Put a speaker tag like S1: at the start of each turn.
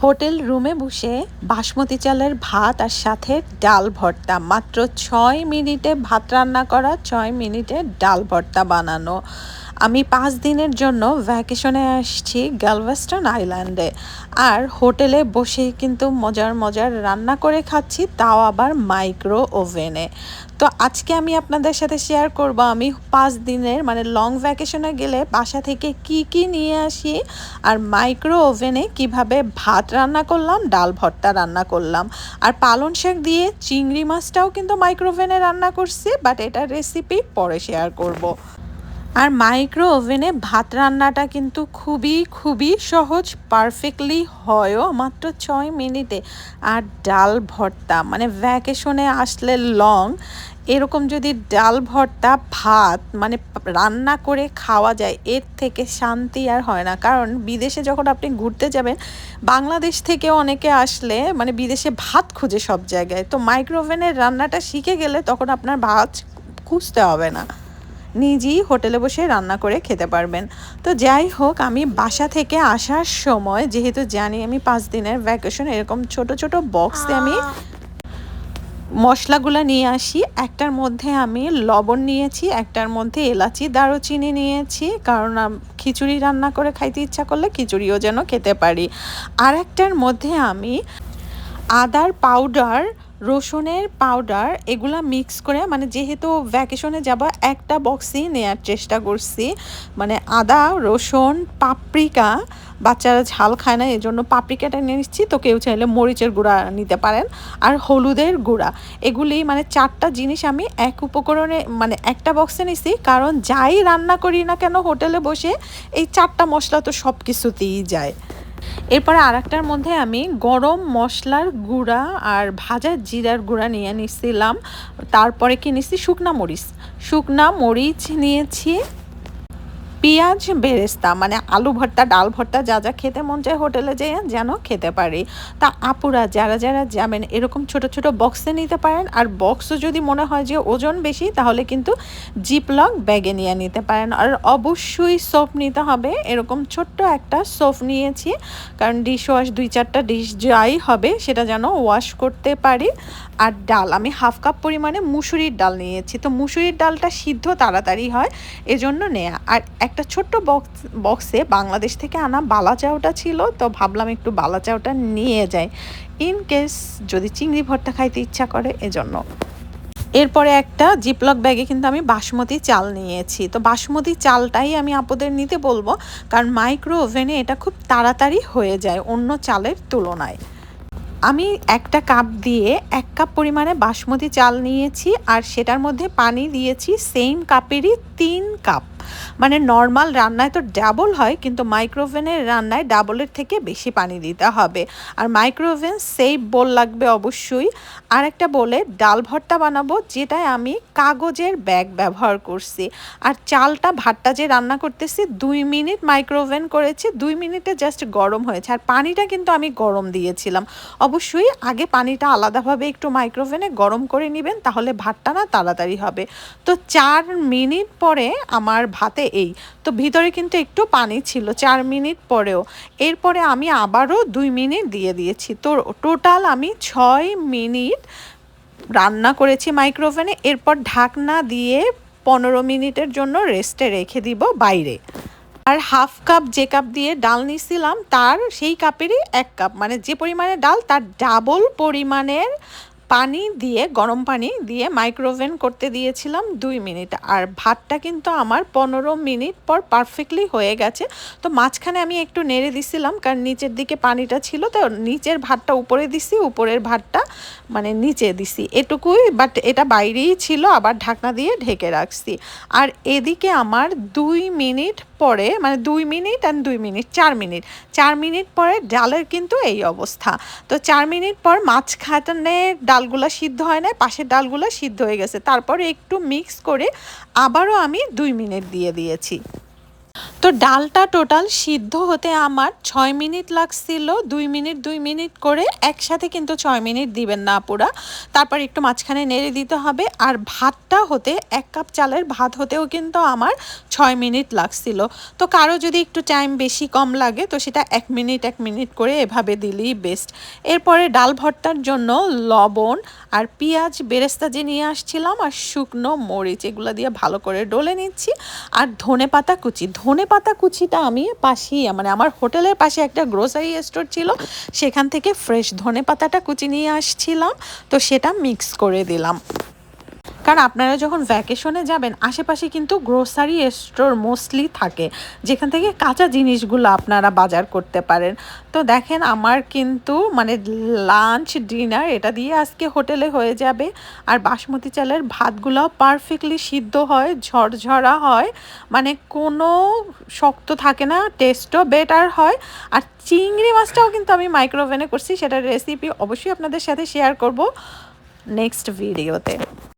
S1: Hotel রুমে বসে বাসমতি চালের ভাত আর সাথে ডাল ভর্তা, মাত্র 6 মিনিটে ভাত রান্না করা, 6 মিনিটে ডাল ভর্তা বানানো। আমি 5 দিনের জন্য ভ্যাকেশনে আসছি গ্যালভেস্টন আইল্যান্ডে, আর হোটেলে বসেই কিন্তু মজার মজার রান্না করে খাচ্ছি, তাও আবার মাইক্রো ওভেনে। তো আজকে আমি আপনাদের সাথে শেয়ার করব আমি 5 দিনের মানে লং ভ্যাকেশনে গেলে বাসা থেকে কি কি নিয়ে আসি, আর মাইক্রো ওভেনে কিভাবে ভাত রান্না করলাম, ডাল ভর্তা রান্না করলাম, আর পালং শাক দিয়ে চিংড়ি মাছটাও কিন্তু মাইক্রো ওভেনে রান্না করছি, বাট এটার রেসিপি পরে শেয়ার করব। আর মাইক্রো ওভেনে ভাত রান্নাটা কিন্তু খুবই খুবই সহজ, পারফেক্টলি হয়ও মাত্র 6 মিনিটে। আর ডাল ভর্তা মানে ভ্যাকেশনে আসলে লং এরকম যদি ডাল ভর্তা ভাত মানে রান্না করে খাওয়া যায়, এর থেকে শান্তি আর হয় না। কারণ বিদেশে যখন আপনি ঘুরতে যাবেন, বাংলাদেশ থেকে অনেকে আসলে মানে বিদেশে ভাত খুঁজে সব জায়গায়, তো মাইক্রো ওভেনের রান্নাটা শিখে গেলে তখন আপনার ভাত খুঁজতে হবে না, নিজেই হোটেলে বসে রান্না করে খেতে পারবেন। তো যাই হোক, আমি বাসা থেকে আসার সময় যেহেতু জানি আমি 5 দিনের ভ্যাকেশন, এরকম ছোট ছোট বক্সে আমি মশলাগুলো নিয়ে আসি। একটার মধ্যে আমি লবণ নিয়েছি, একটার মধ্যে এলাচি দারুচিনি নিয়েছি, কারণ খিচুড়ি রান্না করে খাইতে ইচ্ছা করলে খিচুড়িও যেন খেতে পারি। আর একটার মধ্যে আমি আদার পাউডার, রসুনের পাউডার এগুলা মিক্স করে, মানে যেহেতু ভ্যাকেশনে যাব একটা বক্সই নেয়ার চেষ্টা করছি। মানে আদা, রসুন, পাপরিকা, বাচ্চারা ঝাল খায় না এজন্য পাপরিকাটা নিয়ে নিচ্ছি, তো কেউ চাইলে মরিচের গুঁড়া নিতে পারেন, আর হলুদের গুঁড়া। এগুলি মানে 4টা জিনিস আমি এক উপকরণে মানে একটা বক্সে নিছি, কারণ যাই রান্না করি না কেন হোটেলে বসে এই 4টা মশলা তো সব কিছুতেই যায়। এরপরে আর একটার মধ্যে আমি গরম মশলার গুঁড়া আর ভাজা জিরার গুঁড়া নিয়ে নিছিলাম। তারপরে কি নিচ্ছি, শুকনা মরিচ নিয়েছি, পেঁয়াজ বেরেস্তা, মানে আলু ভর্তা, ডাল ভর্তা যা যা খেতে মন চায় হোটেলে যেয়ে যেন খেতে পারি। তা আপুরা যারা যারা যাবেন এরকম ছোট ছোট বক্সে নিতে পারেন, আর বক্সও যদি মনে হয় যে ওজন বেশি তাহলে কিন্তু জিপলক ব্যাগে নিয়ে নিতে পারেন। আর অবশ্যই সোপ নিতে হবে, এরকম ছোট্ট একটা সোপ নিয়েছি, কারণ ডিশ ওয়াশ 2-4টা ডিশ যাই হবে সেটা যেন ওয়াশ করতে পারি। আর ডাল আমি 1/2 কাপ পরিমাণে মুসুরির ডাল নিয়েছি, তো মুসুরির ডালটা সিদ্ধ তাড়াতাড়ি হয় এজন্য নেয়া। আর একটা ছোট্ট বক্সে বাংলাদেশ থেকে আনা বালা চাউটা ছিল, তো ভাবলাম একটু বালা চাউটা নিয়ে যাই ইন কেস যদি চিংড়ি ভর্তা খাইতে ইচ্ছা করে এজন্য। এরপরে একটা জিপলক ব্যাগে কিন্তু আমি বাসমতি চাল নিয়েছি, তো বাসমতি চালটাই আমি আপুদের নিতে বলবো, কারণ মাইক্রো ওভেনে এটা খুব তাড়াতাড়ি হয়ে যায় অন্য চালের তুলনায়। আমি একটা কাপ দিয়ে 1 কাপ পরিমাণে বাসমতি চাল নিয়েছি, আর সেটার মধ্যে পানি দিয়েছি সেম কাপেরই 3 কাপ। মানে নর্মাল রান্নায় তো ডাবল হয়, কিন্তু মাইক্রোওভেনের রান্নায় ডাবলের থেকে বেশি পানি দিতে হবে। আর মাইক্রোওভেন সেফ বোল লাগবে অবশ্যই। আর একটা বলে ডাল ভর্তা বানাবো, যেটায় আমি কাগজের ব্যাগ ব্যবহার করছি। আর চালটা ভাতটা যে রান্না করতেছি 2 মিনিট মাইক্রোওভেন করেছি, 2 মিনিটে জাস্ট গরম হয়েছে। আর পানিটা কিন্তু আমি গরম দিয়েছিলাম। অবশ্যই আগে পানিটা আলাদাভাবে একটু মাইক্রোওভেনে গরম করে নেবেন, তাহলে ভাতটা না তাড়াতাড়ি হবে। তো 4 মিনিট পরে আমার ভাতে এই, তো ভিতরে কিন্তু একটু পানি ছিল 4 মিনিট পরেও। এরপরে আমি আবারও 2 মিনিট দিয়ে দিয়েছি, তো টোটাল আমি 6 মিনিট রান্না করেছি মাইক্রোওভেনে। এরপর ঢাকনা দিয়ে 15 মিনিটের জন্য রেস্টে রেখে দিব বাইরে। আর 1/2 কাপ যে কাপ দিয়ে ডাল নিছিলাম তার সেই কাপেরই 1 কাপ, মানে যে পরিমাণে ডাল তার ডাবল পরিমাণের পানি দিয়ে, গরম পানি দিয়ে মাইক্রোওভেন করতে দিয়েছিলাম 2 মিনিট। আর ভাতটা কিন্তু আমার 15 মিনিট পর পারফেক্টলি হয়ে গেছে। তো মাঝখানে আমি একটু নেড়ে দিছিলাম, কারণ নিচের দিকে পানিটা ছিল, তো নিচের ভাতটা উপরে দিছি, উপরের ভাতটা মানে নিচে দিছি, এটুকুই। বাট এটা বাইরেই ছিল, আবার ঢাকনা দিয়ে ঢেকে রাখছি। আর এদিকে আমার 2 মিনিট পরে, মানে 2 মিনিট অ্যান্ড 2 মিনিট 4 মিনিট পরে ডালের কিন্তু এই অবস্থা। তো 4 মিনিট পর মাঝখানে ডালগুলো সিদ্ধ হয় না, পাশের ডালগুলো সিদ্ধ হয়ে গেছে। তারপরে একটু মিক্স করে আবারও আমি 2 মিনিট দিয়ে দিয়েছি। তো ডালটা টোটাল সিদ্ধ হতে আমার 6 মিনিট লাগছিল। 2 মিনিট করে একসাথে কিন্তু 6 মিনিট দিবেন না পুরা। তারপর একটু মাঝখানে নেড়ে দিতে হবে। আর ভাতটা হতে 1 কাপ চালের ভাত হতেও কিন্তু আমার 6 মিনিট লাগছিল। তো কারো যদি একটু টাইম বেশি কম লাগে তো সেটা 1 মিনিট করে এভাবে দিলেই বেস্ট। এরপরে ডাল ভর্তার জন্য লবণ আর পেঁয়াজ বেরেস্তা যে নিয়ে আসছিলাম আর শুকনো মরিচ এগুলো দিয়ে ভালো করে ডলে নিচ্ছি। আর ধনেপাতা কুচিটা আমি পাশেই মানে আমার হোটেলের পাশে একটা গ্রোসারি স্টোর ছিল, সেখান থেকে ফ্রেশ ধনেপাতাটা কুচি নিয়ে আসছিলাম, তো সেটা মিক্স করে দিলাম। কারণ আপনারা যখন ভ্যাকেশনে যাবেন আশেপাশে কিন্তু গ্রোসারি স্টোর মোস্টলি থাকে, যেখান থেকে কাঁচা জিনিসগুলো আপনারা বাজার করতে পারেন। তো দেখেন আমার কিন্তু মানে লাঞ্চ ডিনার এটা দিয়ে আজকে হোটেলে হয়ে যাবে। আর বাসমতি চালের ভাতগুলোও পারফেক্টলি সিদ্ধ হয়, ঝরঝরা হয়, মানে কোনো শক্ত থাকে না, টেস্টও বেটার হয়। আর চিংড়ি মাছটাও কিন্তু আমি মাইক্রোওভেনে করছি, সেটার রেসিপি অবশ্যই আপনাদের সাথে শেয়ার করব নেক্সট ভিডিওতে।